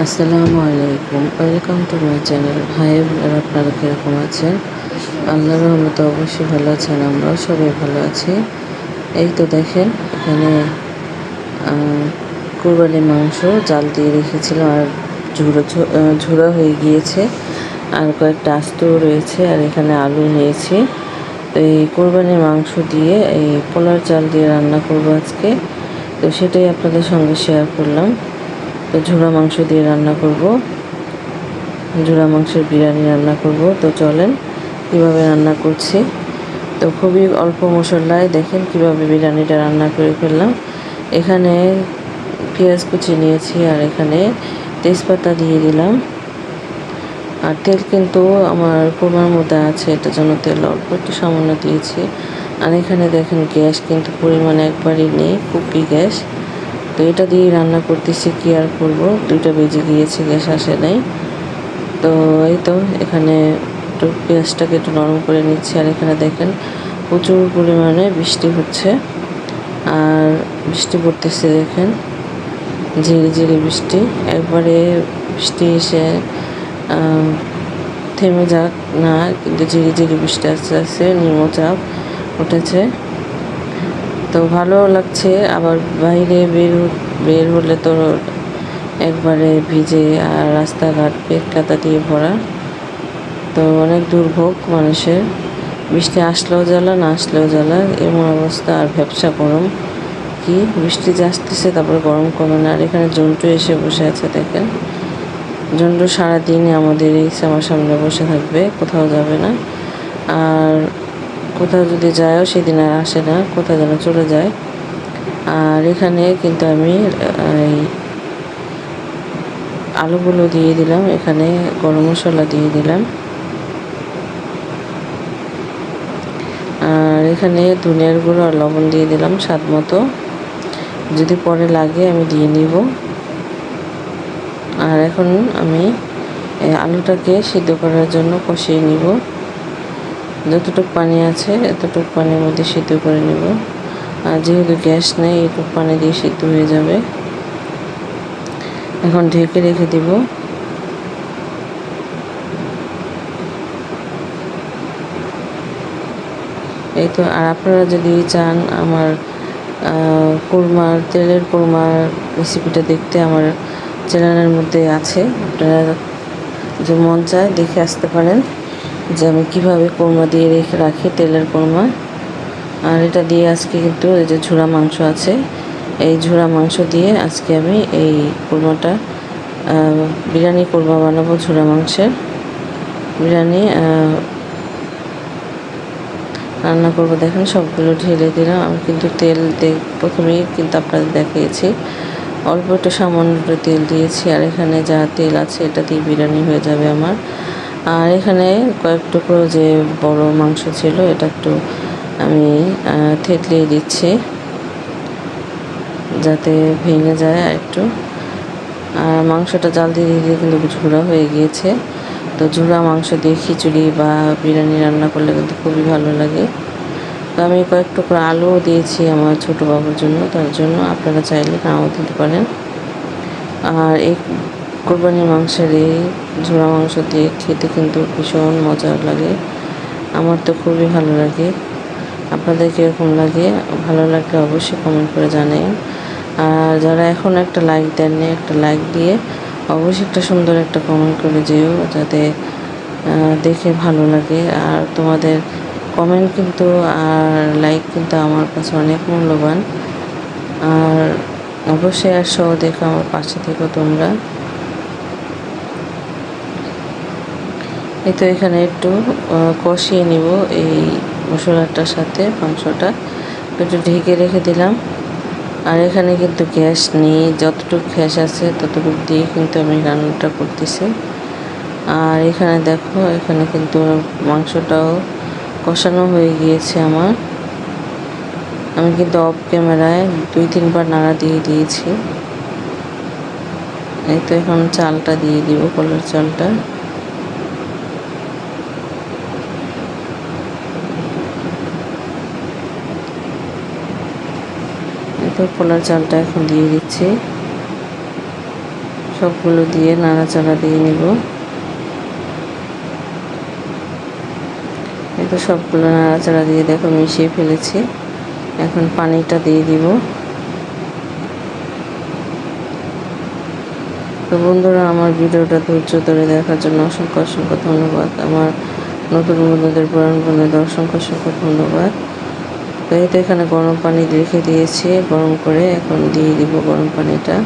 আসসালামু আলাইকুম, welcome to my channel. Hi বোনেরা, আপনারা কীরকম আছেন? আল্লাহর রহমতে অবশ্যই ভালো আছেন, আমরাও সবাই ভালো আছি। এই তো দেখেন, এখানে কোরবানির মাংস জাল দিয়ে রেখেছিলাম, আর ঝুড়ো হয়ে গিয়েছে, আর কয়েকটা আস্তও রয়েছে, আর এখানে আলু নিয়েছি। তো এই কোরবানির মাংস দিয়ে এই পোলার চাল দিয়ে রান্না করবো আজকে। তো সেটাই আপনাদের সঙ্গে শেয়ার করলাম। তো ঝুড়া মাংস দিয়ে রান্না করব, ঝুড়া মাংসের বিরিয়ানি রান্না করব। তো চলেন কীভাবে রান্না করছি। তো খুবই অল্প মশলায় দেখেন কীভাবে বিরিয়ানিটা রান্না করে ফেললাম। এখানে পেঁয়াজ কুচি নিয়েছি, আর এখানে তেজপাতা দিয়ে দিলাম। আর তেল কিন্তু আমার কোরমার মধ্যে আছে, এটার জন্য তেল অল্প একটু সামান্য দিয়েছি। আর এখানে দেখেন গ্যাস কিন্তু পরিমাণে একবারই নেই, কুপি গ্যাস। তো এটা দিয়েই রান্না করতেছি, কি আর করবো, 2টা বেজে গিয়েছে, গ্যাস আসে নাই। তো এই তো এখানে একটু পেঁয়াজটাকে একটু নরম করে নিচ্ছি। আর এখানে দেখেন প্রচুর পরিমাণে বৃষ্টি হচ্ছে, আর বৃষ্টি পড়তেছে দেখেন, ঝিরি ঝিরি বৃষ্টি। একবারে বৃষ্টি এসে থেমে যাক না, কিন্তু ঝিরি ঝিরি বৃষ্টি আস্তে আস্তে নিম্নচাপ উঠেছে। তো ভালো লাগছে, আবার বাইরে বের হলে তো একবারে ভিজে, আর রাস্তাঘাট পেট কাদা দিয়ে ভরা। তো অনেক দুর্ভোগ মানুষের, বৃষ্টি আসলেও জ্বালা, না আসলেও জ্বালা, এমন অবস্থা। আর ভ্যাপসা গরম, কি বৃষ্টি যে আসতেছে তারপরে গরম কমে না। আর এখানে জন্টু এসে বসে আছে দেখেন, জন্টু সারাদিনই আমাদের এই আমার সামনে বসে থাকবে, কোথাও যাবে না। আর কোথাও যদি যায়ও সেদিন আর আসে না, কোথাও যেন চলে যায়। আর এখানে কিন্তু আমি এই আলুগুলো দিয়ে দিলাম, এখানে গরম মশলা দিয়ে দিলাম, আর এখানে ধনিয়ার গুঁড়ো আর লবণ দিয়ে দিলাম স্বাদ মতো, যদি পরে লাগে আমি দিয়ে নিব। আর এখন আমি আলুটাকে সিদ্ধ করার জন্য কষিয়ে নিব, যতটুকু পানি আছে এতটুকু পানির মধ্যে সিদ্ধ করে নিব। আর যেহেতু গ্যাস নেই, এইটুকু পানি দিয়ে সিদ্ধ হয়ে যাবে। এখন ঢেকে রেখে দিব। এই তো। আর আপনারা যদি চান আমার তেলের কোরমার রেসিপিটা দেখতে, আমার চ্যানেলের মধ্যে আছে, আপনারা যে মন চায় দেখে আসতে পারেন যে আমি কীভাবে কোরমা দিয়ে রেখে রাখি, তেলের কোরমা। আর এটা দিয়ে আজকে কিন্তু এই যে ঝুড়া মাংস আছে, এই ঝুড়া মাংস দিয়ে আজকে আমি এই কোরমাটা বিরিয়ানি কোরমা বানাবো। ঝুড়া মাংসের বিরিয়ানি রান্না করবো। দেখেন সবগুলো ঢেলে দিলাম। আমি কিন্তু তেল প্রথমেই কিন্তু আপনাদের দেখিয়েছি, অল্প একটু সামান্য একটু তেল দিয়েছি। আর এখানে যা তেল আছে এটা দিয়ে বিরিয়ানি হয়ে যাবে আমার। আর এখানে কয়েক টুকরো যে বড় মাংস ছিল, এটা একটু আমি থেতলিয়ে দিচ্ছি যাতে ভেঙে যায় আর একটু। আর মাংসটা জাল দিয়ে দিয়ে কিন্তু ঝুড়া হয়ে গিয়েছে। তো ঝুড়া মাংস দিয়ে খিচুড়ি বা বিরিয়ানি রান্না করলে কিন্তু খুবই ভালো লাগে। তো আমি কয়েক টুকরো আলুও দিয়েছি আমার ছোটো বাবুর জন্য, তার জন্য আপনারা চাইলে নাও দিতে পারেন। আর এই কোরবানির মাংসের এই ঝুড়া মাংস দিয়ে খেতে কিন্তু ভীষণ মজার লাগে, আমার তো খুবই ভালো লাগে। আপনাদের কীরকম লাগে? ভালো লাগলে অবশ্যই কমেন্ট করে জানাবেন। আর যারা এখন একটা লাইক দেননি, একটা লাইক দিয়ে অবশ্যই একটা সুন্দর একটা কমেন্ট করে যেও, যাতে দেখে ভালো লাগে। আর তোমাদের কমেন্ট কিন্তু আর লাইক কিন্তু আমার কাছে অনেক মূল্যবান। আর অবশ্যই আর সহ দেখো, আমার পাশে থেকো তোমরা। এই তো এখানে একটু কষিয়ে নিব এই মশলাটার সাথে মাংসটা, একটু ঢেকে রেখে দিলাম। আর এখানে কিন্তু গ্যাস নেই, যতটুকু গ্যাস আছে ততটুকু দিয়ে কিন্তু আমি রান্নাটা করতেছি। আর এখানে দেখো, এখানে কিন্তু মাংসটাও কষানো হয়ে গিয়েছে আমার। আমি কিন্তু অফ ক্যামেরায় 2-3 বার নাড়া দিয়ে দিয়েছি। এই তো এখন চালটা দিয়ে দিব, কলার চালটা। এই তো কলার চালটা এখন দিয়ে দিচ্ছি। সবগুলো দিয়ে নাড়াচাড়া দিয়ে নিব। এই তো সবগুলো নাড়াচাড়া দিয়ে দেখো মিশিয়ে ফেলেছি। এখন পানিটা দিয়ে দিব। তো বন্ধুরা, আমার ভিডিওটা ধৈর্য ধরে দেখার জন্য অসংখ্য অসংখ্য ধন্যবাদ। আমার নতুন বন্ধুদের পুরান বন্ধুদের অসংখ্য অসংখ্য ধন্যবাদ। তো এই তো এখানে গরম পানি রেখে দিয়েছি, গরম করে এখন দিয়ে দিব গরম পানিটা।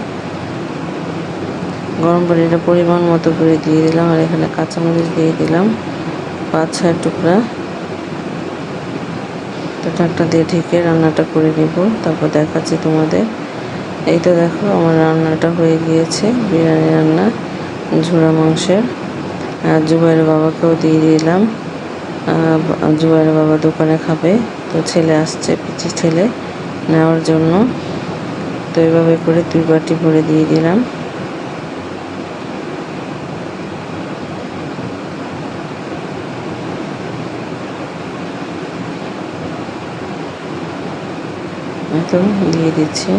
গরম পানিটা পরিমাণ মতো করে দিয়ে দিলাম, আর এখানে কাঁচামরিচ দিয়ে দিলাম 5-6 টুকরা। তো ঢাকনা দিয়ে ঢেকে রান্নাটা করে নিব, তারপর দেখাচ্ছি তোমাদের। এই তো দেখো আমার রান্নাটা হয়ে গিয়েছে, বিরিয়ানি রান্না ঝুরা মাংসের। আর জুবাইরের বাবাকেও দিয়ে দিলাম। জুবাইরের বাবা দোকানে খাবে, তো ছেলে আসছে, পিচি ছেলে নেওয়ার জন্য। তো এইভাবে করে 2 বাটি ভরে দিয়ে দিলাম। তো দিয়ে দিচ্ছি।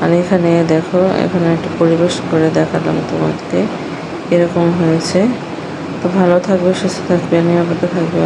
আর এখানে দেখো, এখানে একটু পরিবেশ করে দেখালাম তোমাকে, এরকম হয়েছে। তো ভালো থাকবে, সুস্থ থাকবে, নিরাপদে থাকবে।